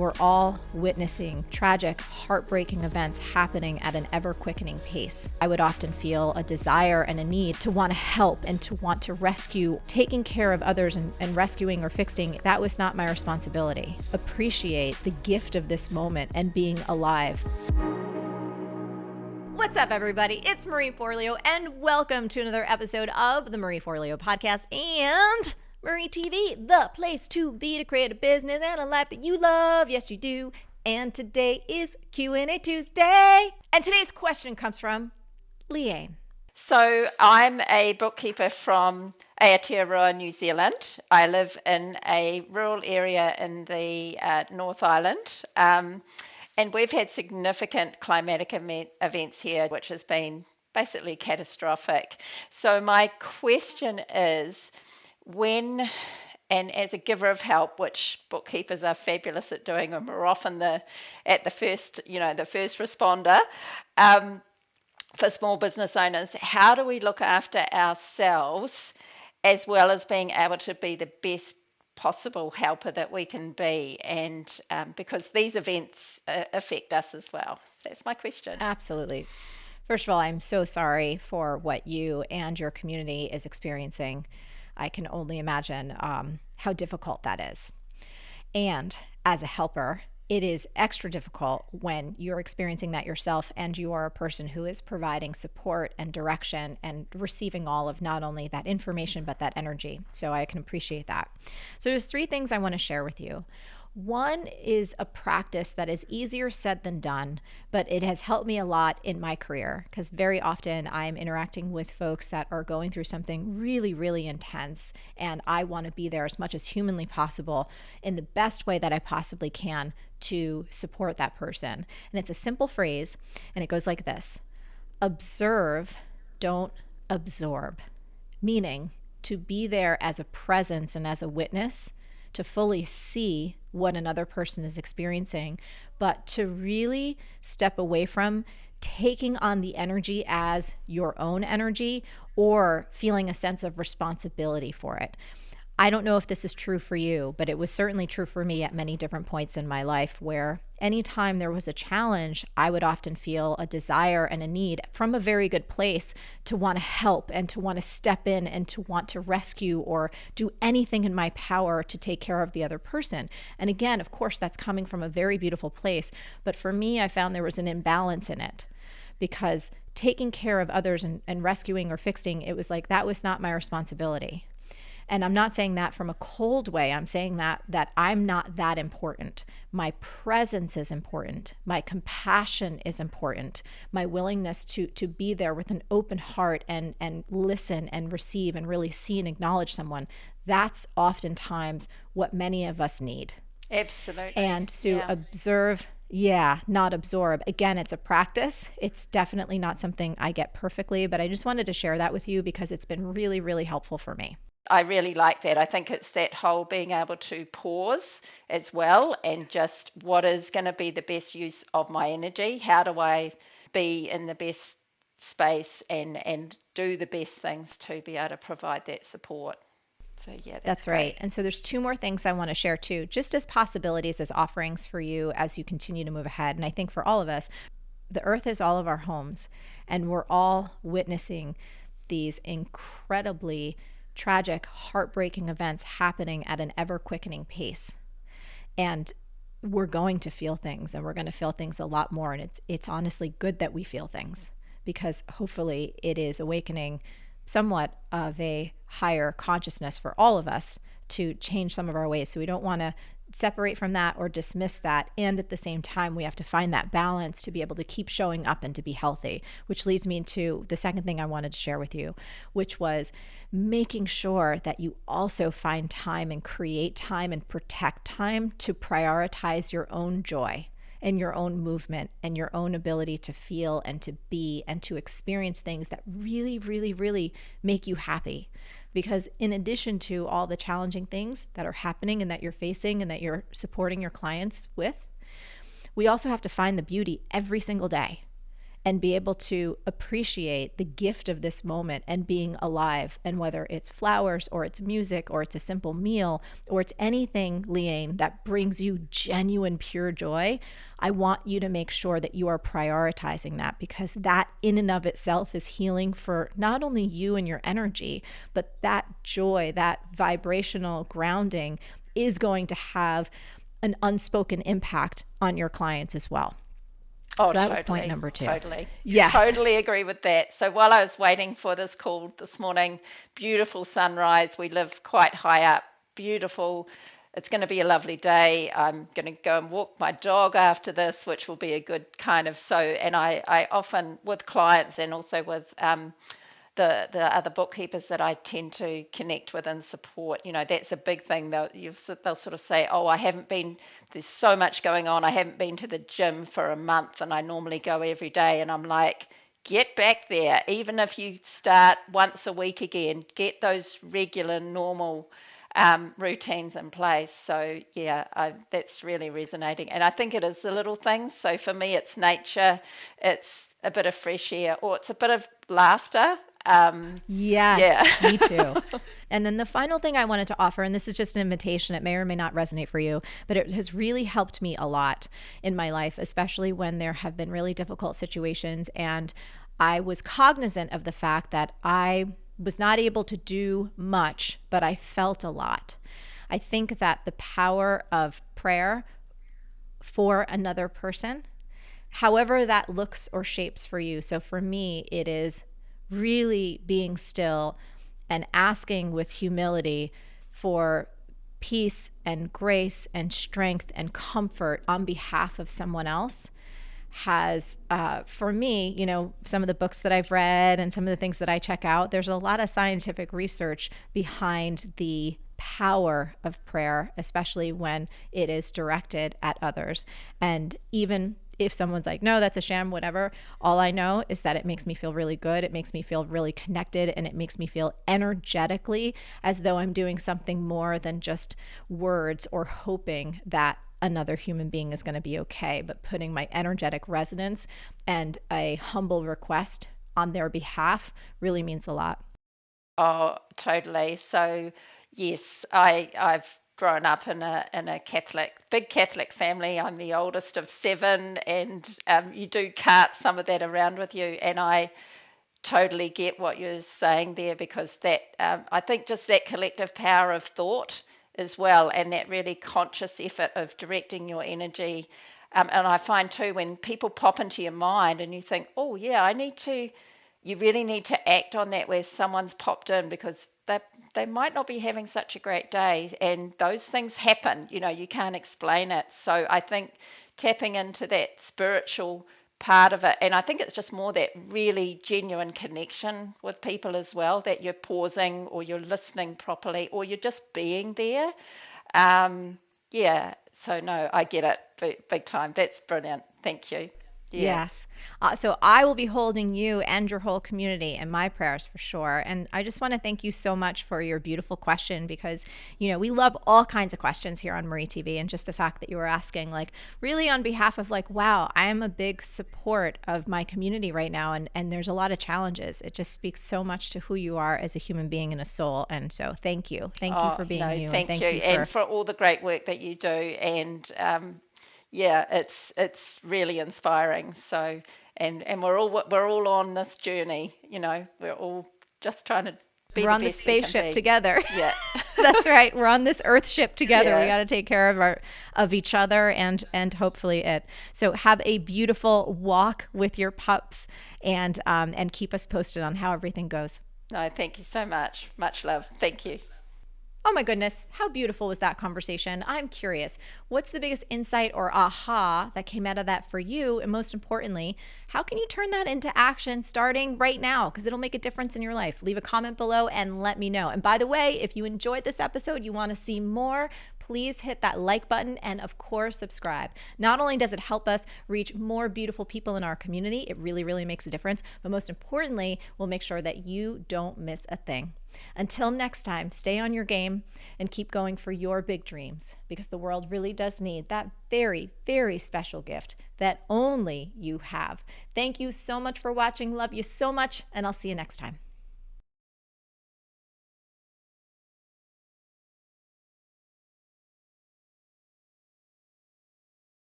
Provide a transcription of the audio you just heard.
We're all witnessing tragic, heartbreaking events happening at an ever-quickening pace. I would often feel a desire and a need to want to help and to want to rescue. Taking care of others and rescuing or fixing, that was not my responsibility. Appreciate the gift of this moment and being alive. What's up, everybody? It's Marie Forleo, and welcome to another episode of the Marie Forleo podcast and Marie TV, the place to be to create a business and a life that you love. Yes, you do. And today is Q&A Tuesday. And today's question comes from Lynne. So I'm a bookkeeper from Aotearoa, New Zealand. I live in a rural area in the North Island. And we've had significant climatic events here, which has been basically catastrophic. So my question is, when, and as a giver of help, which bookkeepers are fabulous at doing, and we're often the first responder for small business owners, how do we look after ourselves as well as being able to be the best possible helper that we can be? And because these events affect us as well. That's my question. Absolutely. First of all, I'm so sorry for what you and your community is experiencing. I can only imagine how difficult that is. And as a helper, it is extra difficult when you're experiencing that yourself and you are a person who is providing support and direction and receiving all of not only that information, but that energy. So I can appreciate that. So there's 3 things I want to share with you. One is a practice that is easier said than done, but it has helped me a lot in my career because very often I'm interacting with folks that are going through something really, really intense, and I want to be there as much as humanly possible in the best way that I possibly can to support that person. And it's a simple phrase, and it goes like this: observe, don't absorb. Meaning to be there as a presence and as a witness, to fully see what another person is experiencing, but to really step away from taking on the energy as your own energy or feeling a sense of responsibility for it. I don't know if this is true for you, but it was certainly true for me at many different points in my life where anytime there was a challenge, I would often feel a desire and a need from a very good place to want to help and to want to step in and to want to rescue or do anything in my power to take care of the other person. And again, of course, that's coming from a very beautiful place. But for me, I found there was an imbalance in it because taking care of others and rescuing or fixing, it was like that was not my responsibility. And I'm not saying that from a cold way. I'm saying that I'm not that important. My presence is important. My compassion is important. My willingness to be there with an open heart and listen and receive and really see and acknowledge someone. That's oftentimes what many of us need. Absolutely. And to observe, not absorb. Again, it's a practice. It's definitely not something I get perfectly, but I just wanted to share that with you because it's been really, really helpful for me. I really like that. I think it's that whole being able to pause as well and just what is going to be the best use of my energy? How do I be in the best space and do the best things to be able to provide that support? So that's right. And so there's 2 more things I want to share too, just as possibilities, as offerings for you as you continue to move ahead. And I think for all of us, the earth is all of our homes, and we're all witnessing these incredibly tragic, heartbreaking events happening at an ever-quickening pace. And we're going to feel things, and we're going to feel things a lot more. And it's honestly good that we feel things because hopefully it is awakening somewhat of a higher consciousness for all of us to change some of our ways. So we don't want to separate from that or dismiss that. And at the same time, we have to find that balance to be able to keep showing up and to be healthy, which leads me to the second thing I wanted to share with you, which was making sure that you also find time and create time and protect time to prioritize your own joy and your own movement and your own ability to feel and to be and to experience things that really, really, really make you happy. Because in addition to all the challenging things that are happening and that you're facing and that you're supporting your clients with, we also have to find the beauty every single day. and be able to appreciate the gift of this moment and being alive. And whether it's flowers or it's music or it's a simple meal or it's anything, Lynne, that brings you genuine, pure joy, I want you to make sure that you are prioritizing that, because that in and of itself is healing for not only you and your energy, but that joy, that vibrational grounding is going to have an unspoken impact on your clients as well. Oh, So that was totally. point number 2. Totally. Yes. Totally agree with that. So while I was waiting for this call this morning, beautiful sunrise. We live quite high up. Beautiful. It's going to be a lovely day. I'm going to go and walk my dog after this, which will be a good kind of and I often, with clients and also with the other bookkeepers that I tend to connect with and support, that's a big thing. They'll sort of say, oh, there's so much going on. I haven't been to the gym for a month and I normally go every day. And I'm like, get back there. Even if you start once a week again, get those regular, normal routines in place. So yeah, that's really resonating. And I think it is the little things. So for me, it's nature, it's a bit of fresh air, or it's a bit of laughter. Yes, Yeah. me too. And then the final thing I wanted to offer, and this is just an invitation, it may or may not resonate for you, but it has really helped me a lot in my life, especially when there have been really difficult situations. And I was cognizant of the fact that I was not able to do much, but I felt a lot. I think that the power of prayer for another person, however that looks or shapes for you. So for me, it is really being still and asking with humility for peace and grace and strength and comfort on behalf of someone else has, for me, some of the books that I've read and some of the things that I check out, there's a lot of scientific research behind the power of prayer, especially when it is directed at others. And even if someone's like, no, that's a sham, whatever, all I know is that it makes me feel really good. It makes me feel really connected, and it makes me feel energetically as though I'm doing something more than just words or hoping that another human being is going to be okay, but putting my energetic resonance and a humble request on their behalf really means a lot. Oh, totally. So yes, I've grown up in a big Catholic family. I'm the oldest of 7, and you do cart some of that around with you. And I totally get what you're saying there, because that I think just that collective power of thought as well, and that really conscious effort of directing your energy. And I find too, when people pop into your mind and you think, oh yeah, you really need to act on that where someone's popped in, because they might not be having such a great day, and those things happen. You can't explain it. So I think tapping into that spiritual part of it, and I think it's just more that really genuine connection with people as well, that you're pausing or you're listening properly or you're just being there. Yeah, so no, I get it big time. That's brilliant. Thank you. Yeah. Yes. So I will be holding you and your whole community in my prayers for sure. And I just want to thank you so much for your beautiful question, because, we love all kinds of questions here on Marie TV. And just the fact that you were asking, like, really on behalf of, like, wow, I am a big support of my community right now. And there's a lot of challenges. It just speaks so much to who you are as a human being and a soul. And so thank you. Thank you for being no, you. thank And you. thank you And for all the great work that you do. And yeah, it's really inspiring. So, and we're all on this journey. We're all just trying to be we're the on the best we can spaceship be. together. Yeah. That's right. We're on this earth ship together. Yeah. We got to take care of each other and hopefully it. So have a beautiful walk with your pups, and keep us posted on how everything goes. No, thank you so much. Much love. Thank you. Oh my goodness, how beautiful was that conversation? I'm curious, what's the biggest insight or aha that came out of that for you? And most importantly, how can you turn that into action starting right now? Because it'll make a difference in your life. Leave a comment below and let me know. And by the way, if you enjoyed this episode, you want to see more, please hit that like button and, of course, subscribe. Not only does it help us reach more beautiful people in our community, it really, really makes a difference, but most importantly, we'll make sure that you don't miss a thing. Until next time, stay on your game and keep going for your big dreams, because the world really does need that very, very special gift that only you have. Thank you so much for watching. Love you so much, and I'll see you next time.